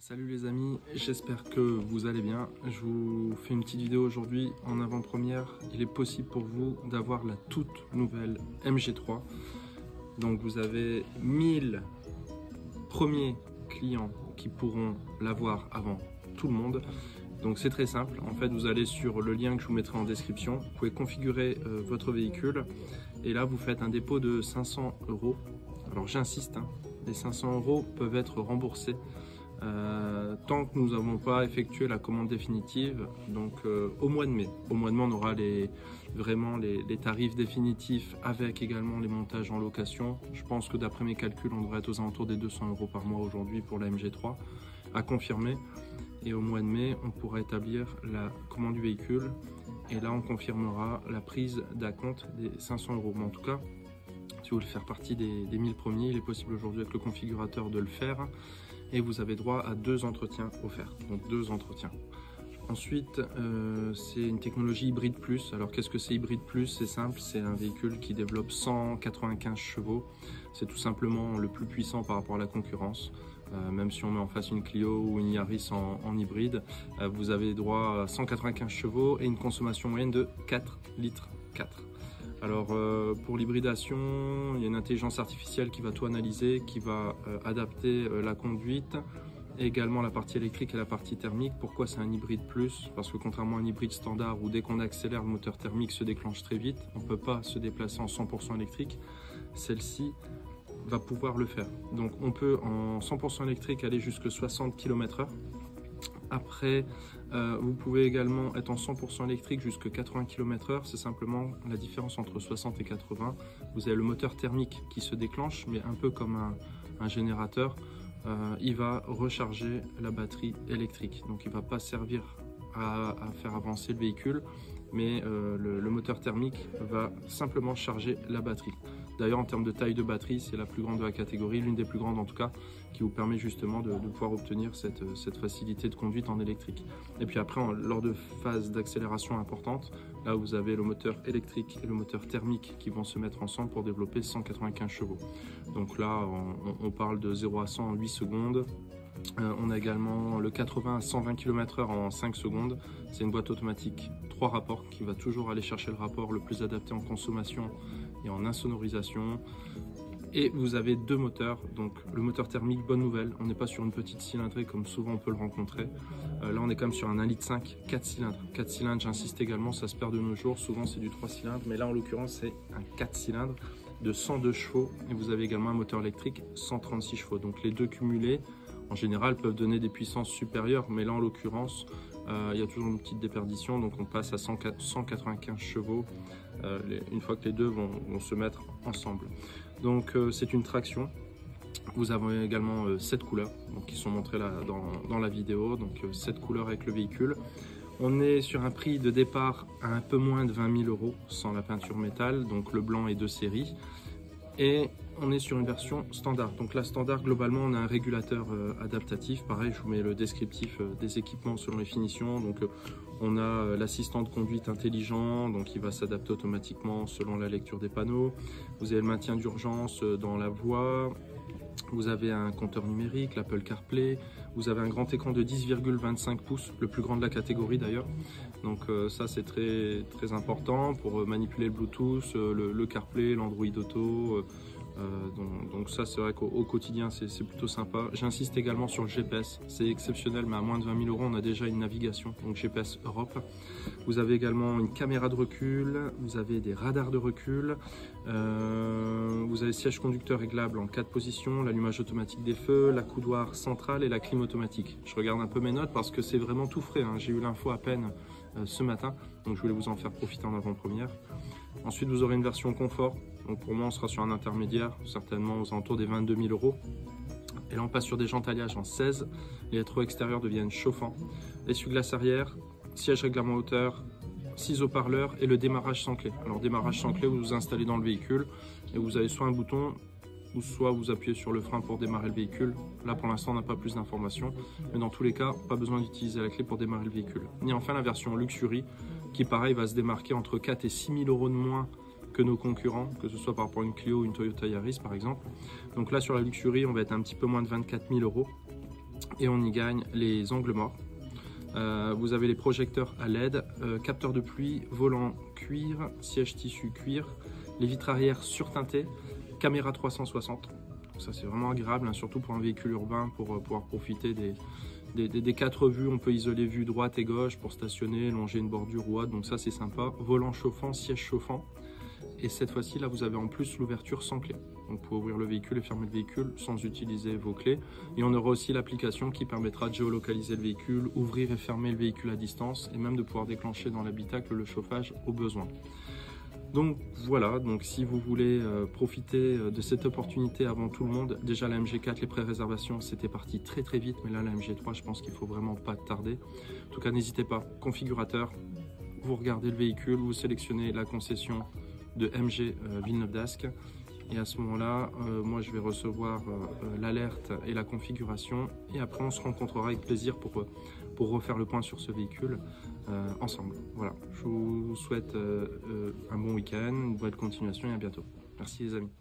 Salut les amis, j'espère que vous allez bien. Je vous fais une petite vidéo aujourd'hui en avant-première. Il est possible pour vous d'avoir la toute nouvelle MG3. Donc vous avez 1000 premiers clients qui pourront l'avoir avant tout le monde. Donc c'est très simple, en fait vous allez sur le lien que je vous mettrai en description, vous pouvez configurer votre véhicule et là vous faites un dépôt de 500 €. Alors j'insiste, les 500 € peuvent être remboursés tant que nous n'avons pas effectué la commande définitive, donc au mois de mai. Au mois de mai on aura vraiment les tarifs définitifs avec également les montages en location. Je pense que d'après mes calculs on devrait être aux alentours des 200 € par mois aujourd'hui pour la MG3 à confirmer. Et au mois de mai, on pourra établir la commande du véhicule et là on confirmera la prise d'acompte des 500 €. Mais en tout cas, si vous voulez faire partie des 1000 premiers, il est possible aujourd'hui avec le configurateur de le faire et vous avez droit à 2 entretiens offerts, donc 2 entretiens. Ensuite, c'est une technologie hybride plus. Alors qu'est-ce que c'est hybride plus? C'est simple, c'est un véhicule qui développe 195 chevaux. C'est tout simplement le plus puissant par rapport à la concurrence. Même si on met en face une Clio ou une Yaris en hybride, vous avez droit à 195 chevaux et une consommation moyenne de 4 litres 4. Alors pour l'hybridation, il y a une intelligence artificielle qui va tout analyser, qui va adapter la conduite, et également la partie électrique et la partie thermique. Pourquoi c'est un hybride plus? Parce que contrairement à un hybride standard où dès qu'on accélère le moteur thermique se déclenche très vite, on ne peut pas se déplacer en 100% électrique, celle-ci va pouvoir le faire. Donc on peut en 100% électrique aller jusqu'à 60 km/h. Après, vous pouvez également être en 100% électrique jusqu'à 80 km/h. C'est simplement la différence entre 60 et 80. Vous avez le moteur thermique qui se déclenche, mais un peu comme un générateur. Il va recharger la batterie électrique. Donc il ne va pas servir à faire avancer le véhicule, mais le moteur thermique va simplement charger la batterie. D'ailleurs en termes de taille de batterie, c'est la plus grande de la catégorie, l'une des plus grandes en tout cas, qui vous permet justement de pouvoir obtenir cette facilité de conduite en électrique. Et puis après, lors de phases d'accélération importantes, là vous avez le moteur électrique et le moteur thermique qui vont se mettre ensemble pour développer 195 chevaux. Donc là on parle de 0 à 100 en 8 secondes. On a également le 80 à 120 km/h en 5 secondes. C'est une boîte automatique 3 rapports qui va toujours aller chercher le rapport le plus adapté en consommation et en insonorisation. Et vous avez 2 moteurs, donc le moteur thermique, bonne nouvelle, on n'est pas sur une petite cylindrée comme souvent on peut le rencontrer. Là on est quand même sur un 1,5 litre 4 cylindres. 4 cylindres, j'insiste également, ça se perd de nos jours, souvent c'est du 3 cylindres, mais là en l'occurrence c'est un 4 cylindres de 102 chevaux et vous avez également un moteur électrique 136 chevaux. Donc les deux cumulés en général peuvent donner des puissances supérieures, mais là en l'occurrence il y a toujours une petite déperdition, donc on passe à 195 chevaux une fois que les deux vont se mettre ensemble. Donc c'est une traction. Vous avez également 7 couleurs donc, qui sont montrées là dans la vidéo, donc 7 couleurs avec le véhicule. On est sur un prix de départ à un peu moins de 20 000 € sans la peinture métal, donc le blanc est de série. Et on est sur une version standard. Donc la standard, globalement, on a un régulateur adaptatif. Pareil, je vous mets le descriptif des équipements selon les finitions. Donc on a l'assistant de conduite intelligent, donc il va s'adapter automatiquement selon la lecture des panneaux. Vous avez le maintien d'urgence dans la voie. Vous avez un compteur numérique, l'Apple CarPlay. Vous avez un grand écran de 10,25 pouces, le plus grand de la catégorie d'ailleurs. Donc ça c'est très, très important pour manipuler le Bluetooth, le CarPlay, l'Android Auto. Donc ça c'est vrai qu'au quotidien c'est plutôt sympa. J'insiste également sur le GPS, c'est exceptionnel, mais à moins de 20 000 € on a déjà une navigation, donc GPS Europe. Vous avez également une caméra de recul, vous avez des radars de recul, vous avez siège conducteur réglable en 4 positions, l'allumage automatique des feux, la coudoir centrale et la clim automatique. Je regarde un peu mes notes parce que c'est vraiment tout frais, j'ai eu l'info à peine ce matin, donc je voulais vous en faire profiter en avant-première. Ensuite vous aurez une version confort, donc pour moi on sera sur un intermédiaire, certainement aux alentours des 22 000 €. Et là on passe sur des jantes alliages en 16, les rétros extérieurs deviennent chauffants, essuie-glace arrière, siège règlement hauteur, 6 haut-parleurs et le démarrage sans clé. Alors démarrage sans clé, vous vous installez dans le véhicule et vous avez soit un bouton ou soit vous appuyez sur le frein pour démarrer le véhicule. Là pour l'instant on n'a pas plus d'informations, mais dans tous les cas pas besoin d'utiliser la clé pour démarrer le véhicule. Et enfin la version Luxury qui pareil va se démarquer entre 4 et 6 000 € de moins que nos concurrents, que ce soit par rapport à une Clio ou une Toyota Yaris par exemple. Donc là sur la Luxury on va être un petit peu moins de 24 000 €. et on y gagne les angles morts. Vous avez les projecteurs à LED, capteur de pluie, volant cuir, siège tissu cuir, les vitres arrière surteintées, caméra 360. Ça c'est vraiment agréable, hein, surtout pour un véhicule urbain, pour pouvoir profiter des 4 vues. On peut isoler vue droite et gauche pour stationner, longer une bordure ou autre, donc ça c'est sympa. Volant chauffant, siège chauffant. Et cette fois-ci, là, vous avez en plus l'ouverture sans clé. Donc, vous pouvez ouvrir le véhicule et fermer le véhicule sans utiliser vos clés. Et on aura aussi l'application qui permettra de géolocaliser le véhicule, ouvrir et fermer le véhicule à distance et même de pouvoir déclencher dans l'habitacle le chauffage au besoin. Donc voilà, donc si vous voulez profiter de cette opportunité avant tout le monde, déjà la MG4, les pré-réservations, c'était parti très très vite, mais là la MG3, je pense qu'il faut vraiment pas tarder. En tout cas, n'hésitez pas, configurateur, vous regardez le véhicule, vous sélectionnez la concession de MG Villeneuve d'Ascq, et à ce moment-là, moi je vais recevoir l'alerte et la configuration, et après on se rencontrera avec plaisir pour refaire le point sur ce véhicule ensemble. Voilà, je vous souhaite un bon week-end, une bonne continuation et à bientôt. Merci les amis.